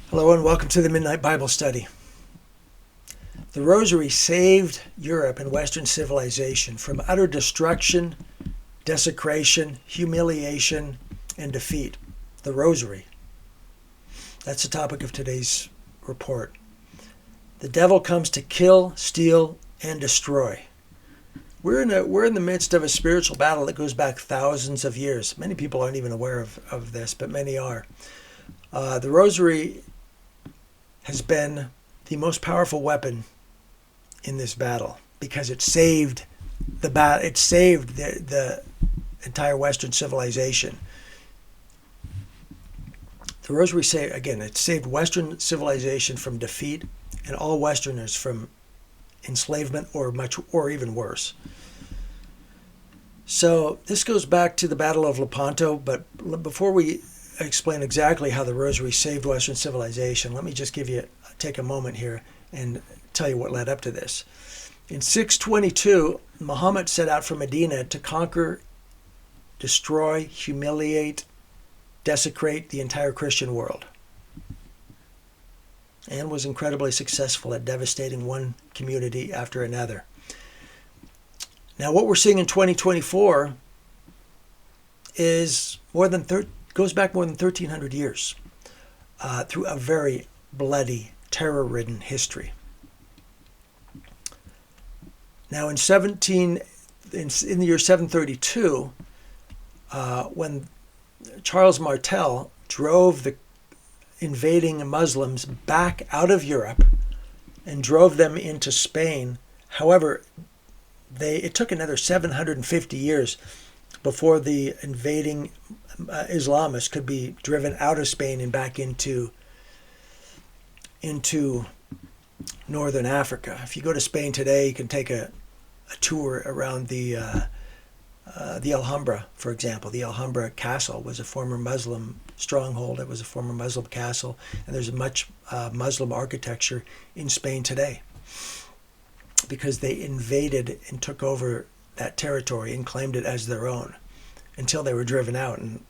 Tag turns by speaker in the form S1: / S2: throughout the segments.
S1: Hello and welcome to the Midnight Bible Study. The Rosary saved Europe and Western civilization from utter destruction, desecration, humiliation, and defeat. The Rosary. That's the topic of today's report. The devil comes to kill, steal, and destroy. We're in the midst of a spiritual battle that goes back thousands of years. Many people aren't even aware of this, but many are. The Rosary has been the most powerful weapon in this battle because it saved the entire Western civilization. The Rosary it saved Western civilization from defeat and all Westerners from enslavement or even worse. So this goes back to the Battle of Lepanto, but before we explain exactly how the Rosary saved Western civilization, let me just take a moment here and tell you what led up to this. In 622, Muhammad set out from Medina to conquer, destroy, humiliate, desecrate the entire Christian world, and was incredibly successful at devastating one community after another. Now, what we're seeing in 2024 goes back more than 1,300 years through a very bloody, terror-ridden history. Now, in the year 732, when Charles Martel drove the invading Muslims back out of Europe and drove them into Spain, however, it took another 750 years before the invading Islamists could be driven out of Spain and back into northern Africa. If you go to Spain today, you can take a tour around the Alhambra, for example. The Alhambra Castle was a former Muslim stronghold. It was a former Muslim castle, and there's much Muslim architecture in Spain today because they invaded and took over that territory and claimed it as their own until they were driven out, and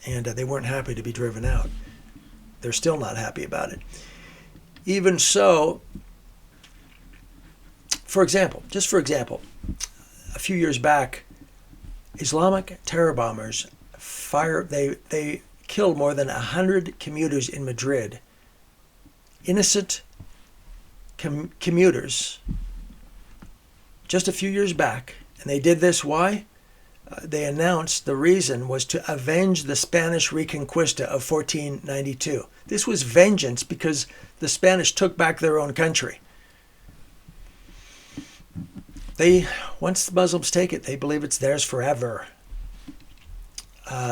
S1: they weren't happy to be driven out. They're still not happy about it. Even so, for example, a few years back, Islamic terror bombers they killed more than 100 commuters in Madrid. Innocent commuters just a few years back. And they did this, why? They announced the reason was to avenge the Spanish Reconquista of 1492. This was vengeance because the Spanish took back their own country. Once the Muslims take it, they believe it's theirs forever.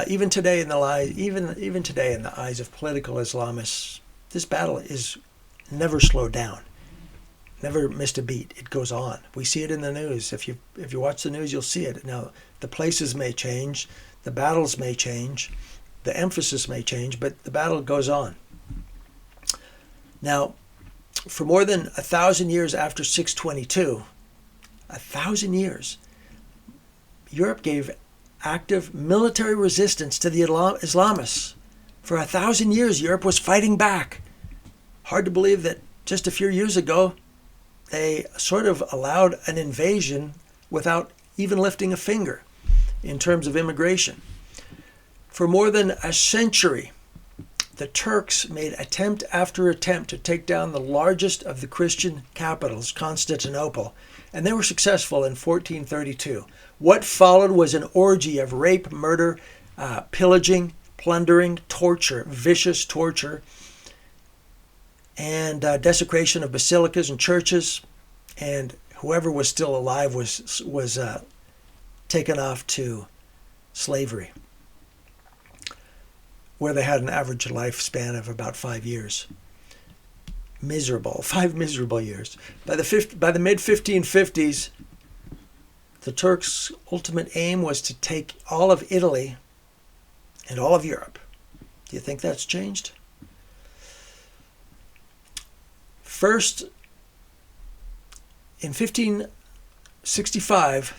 S1: Even today, in the eyes of political Islamists, this battle is never slowed down, never missed a beat. It goes on. We see it in the news. If you watch the news, you'll see it. Now, the places may change, the battles may change, the emphasis may change, but the battle goes on. Now, for more than 1,000 years after 622, 1,000 years, Europe gave active military resistance to the Islamists. For 1,000 years, Europe was fighting back. Hard to believe that just a few years ago, they sort of allowed an invasion without even lifting a finger in terms of immigration. For more than a century, the Turks made attempt after attempt to take down the largest of the Christian capitals, Constantinople, and they were successful in 1432. What followed was an orgy of rape, murder, pillaging, plundering, torture, vicious torture, and desecration of basilicas and churches, and whoever was still alive was taken off to slavery, where they had an average lifespan of about 5 years. 5 miserable years. By the mid-1550s, the Turks' ultimate aim was to take all of Italy and all of Europe. Do you think that's changed? First, in 1565,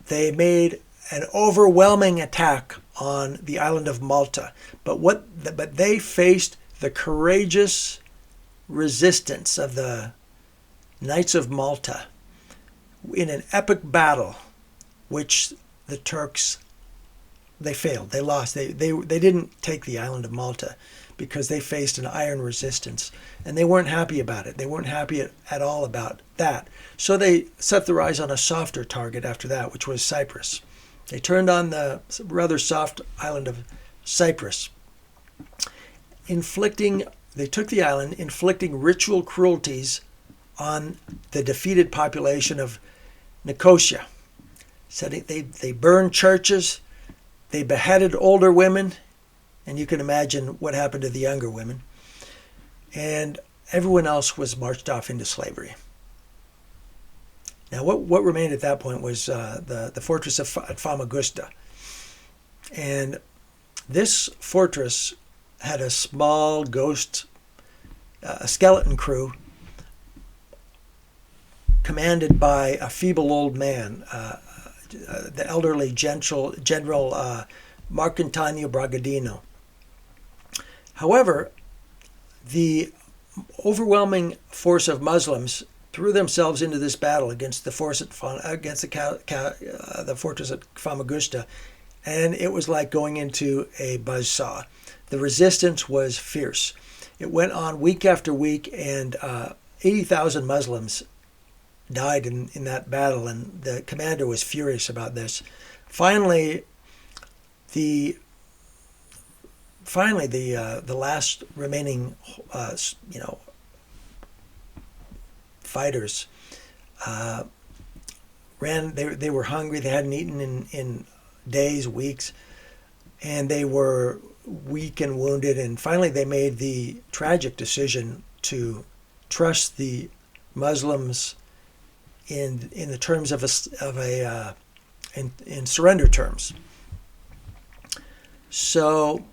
S1: they made an overwhelming attack on the island of Malta. But they faced the courageous resistance of the Knights of Malta in an epic battle, which the Turks, they failed. They lost. They didn't take the island of Malta because they faced an iron resistance, and they weren't happy about it. They weren't happy at all about that. So they set their eyes on a softer target after that, which was Cyprus. They turned on the rather soft island of Cyprus, they took the island, inflicting ritual cruelties on the defeated population of Nicosia. So they burned churches, they beheaded older women, and you can imagine what happened to the younger women. And everyone else was marched off into slavery. Now, what remained at that point was the fortress of Famagusta. And this fortress had a small a skeleton crew commanded by a feeble old man, the elderly General Marcantonio Bragadino. However, the overwhelming force of Muslims threw themselves into this battle against the fortress at Famagusta, and it was like going into a buzzsaw. The resistance was fierce. It went on week after week, and 80,000 Muslims died in that battle, and the commander was furious about this. Finally, the last remaining fighters ran. They were hungry. They hadn't eaten in days, weeks, and they were weak and wounded. And finally, they made the tragic decision to trust the Muslims in the terms of in surrender terms. So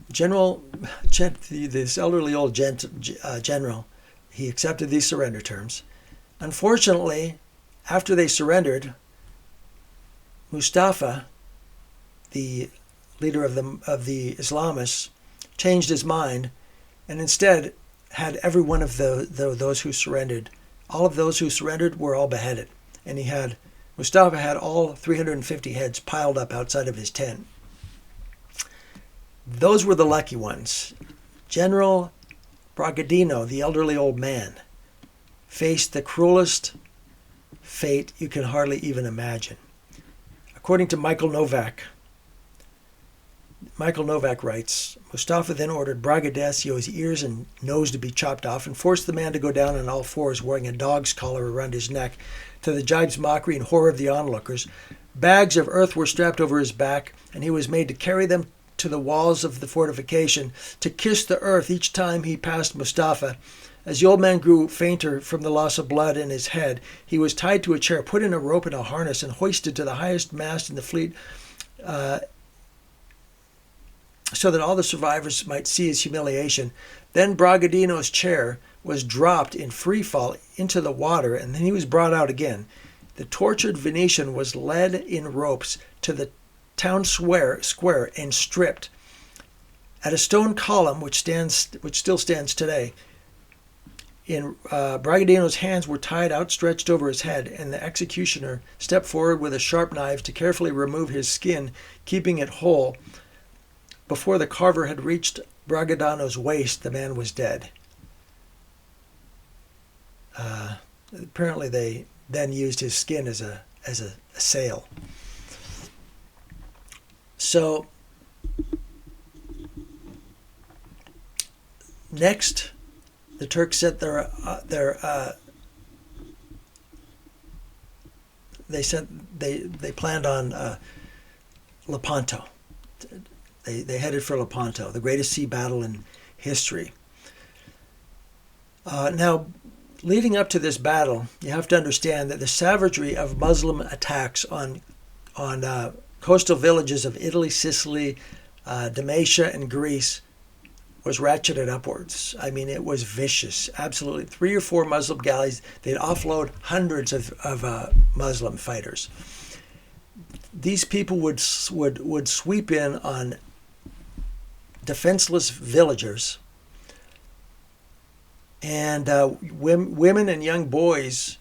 S1: this elderly old general, he accepted these surrender terms. Unfortunately, after they surrendered, Mustafa, the leader of the Islamists, changed his mind and instead had every one of those who surrendered. All of those who surrendered were all beheaded, and Mustafa had all 350 heads piled up outside of his tent. Those were the lucky ones. General Bragadino, the elderly old man, faced the cruelest fate you can hardly even imagine. According to Michael Novak writes, Mustafa then ordered Bragadesio's ears and nose to be chopped off and forced the man to go down on all fours wearing a dog's collar around his neck. To the jibes, mockery, and horror of the onlookers, bags of earth were strapped over his back, and he was made to carry them to the walls of the fortification, to kiss the earth each time he passed Mustafa. As the old man grew fainter from the loss of blood in his head, he was tied to a chair, put in a rope and a harness, and hoisted to the highest mast in the fleet, so that all the survivors might see his humiliation. Then Bragadino's chair was dropped in free fall into the water, and then he was brought out again. The tortured Venetian was led in ropes to the town square and stripped. At a stone column which still stands today, Bragadino's hands were tied outstretched over his head, and the executioner stepped forward with a sharp knife to carefully remove his skin, keeping it whole. Before the carver had reached Bragadino's waist, the man was dead. Apparently, they then used his skin as a sail. So next, the Turks set they planned on Lepanto. They headed for Lepanto, the greatest sea battle in history. Now, leading up to this battle, you have to understand that the savagery of Muslim attacks on coastal villages of Italy, Sicily, Dalmatia, and Greece was ratcheted upwards. I mean, it was vicious, absolutely. 3 or 4 Muslim galleys, they'd offload hundreds of Muslim fighters. These people would sweep in on defenseless villagers And women and young boys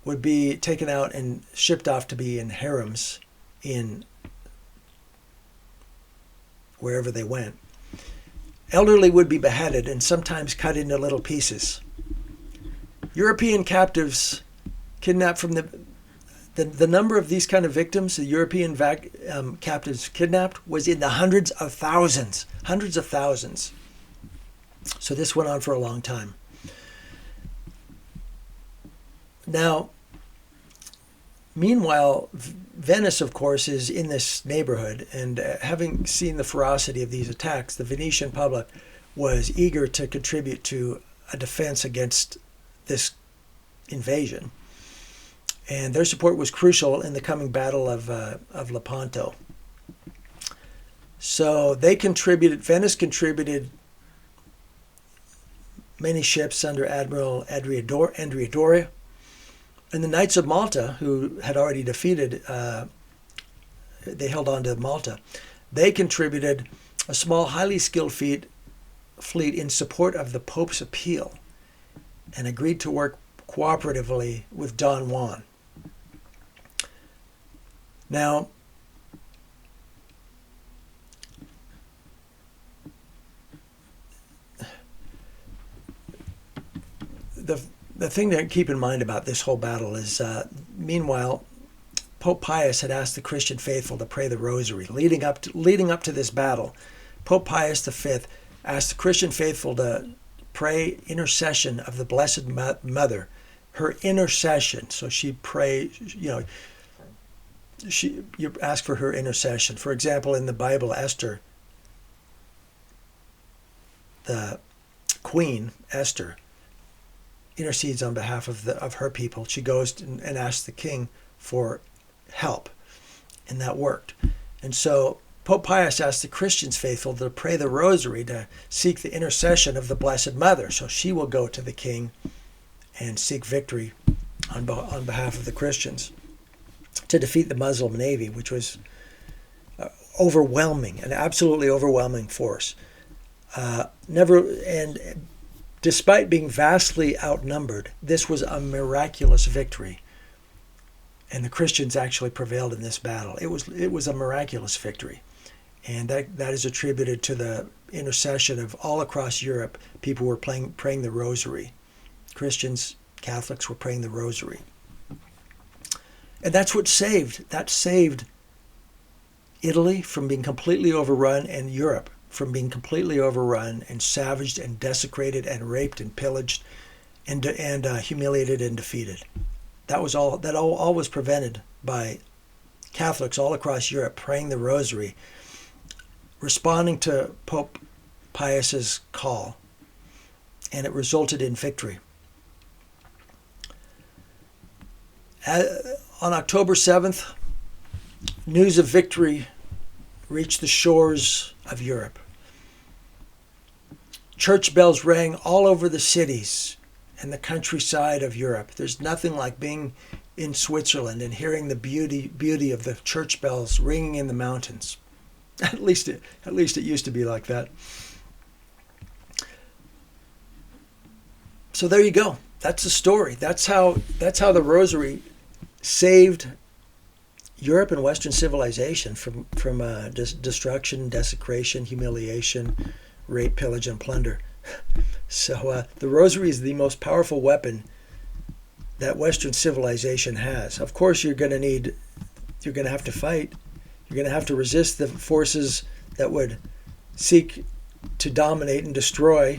S1: would be taken out and shipped off to be in harems in wherever they went. Elderly would be beheaded and sometimes cut into little pieces. European captives kidnapped from the number of these kind of victims, the European captives kidnapped, was in the hundreds of thousands. Hundreds of thousands. So this went on for a long time. Now, meanwhile, Venice, of course, is in this neighborhood, and having seen the ferocity of these attacks, the Venetian public was eager to contribute to a defense against this invasion. And their support was crucial in the coming Battle of Lepanto. So Venice contributed many ships under Admiral Andriadori. And the Knights of Malta, who had already defeated, they held on to Malta. They contributed a small, highly skilled fleet in support of the Pope's appeal and agreed to work cooperatively with Don Juan. Now, the thing to keep in mind about this whole battle is, meanwhile, Pope Pius had asked the Christian faithful to pray the Rosary. Leading up to this battle, Pope Pius V asked the Christian faithful to pray intercession of the Blessed Mother, her intercession. So she you ask for her intercession. For example, in the Bible, Esther, the Queen Esther, intercedes on behalf of her people. She goes and asks the king for help, and that worked. And so Pope Pius asked the Christians faithful to pray the Rosary to seek the intercession of the Blessed Mother. So she will go to the king and seek victory on behalf of the Christians to defeat the Muslim navy, which was overwhelming, an absolutely overwhelming force. Despite being vastly outnumbered, this was a miraculous victory, and the Christians actually prevailed in this battle. It was a miraculous victory, and that is attributed to the intercession of all across Europe. People were praying the Rosary. Christians, Catholics were praying the Rosary, and that's what saved Italy from being completely overrun, and Europe from being completely overrun and savaged and desecrated and raped and pillaged and humiliated and defeated. That all was prevented by Catholics all across Europe praying the Rosary, responding to Pope Pius's call, and it resulted in victory. On October 7th, news of victory reached the shores of Europe. Church bells rang all over the cities and the countryside of Europe. There's nothing like being in Switzerland and hearing the beauty of the church bells ringing in the mountains. At least it used to be like that. So there you go. That's the story. That's how the Rosary saved Europe and Western civilization from destruction, desecration, humiliation, rape, pillage, and plunder. So the Rosary is the most powerful weapon that Western civilization has. Of course, you're going to have to fight. You're going to have to resist the forces that would seek to dominate and destroy.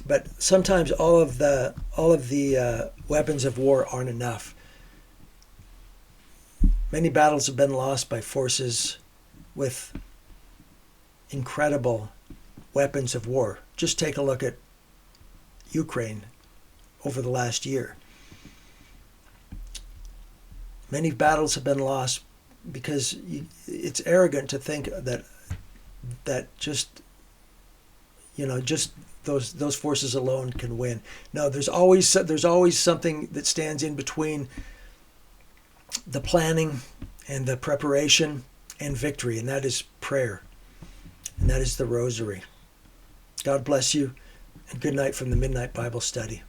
S1: But sometimes all of the weapons of war aren't enough. Many battles have been lost by forces with incredible weapons of war. Just take a look at Ukraine over the last year. Many battles have been lost because it's arrogant to think that just those forces alone can win. No, there's always something that stands in between the planning and the preparation and victory, and that is prayer, and that is the Rosary. God bless you, and good night from the Midnight Bible Study.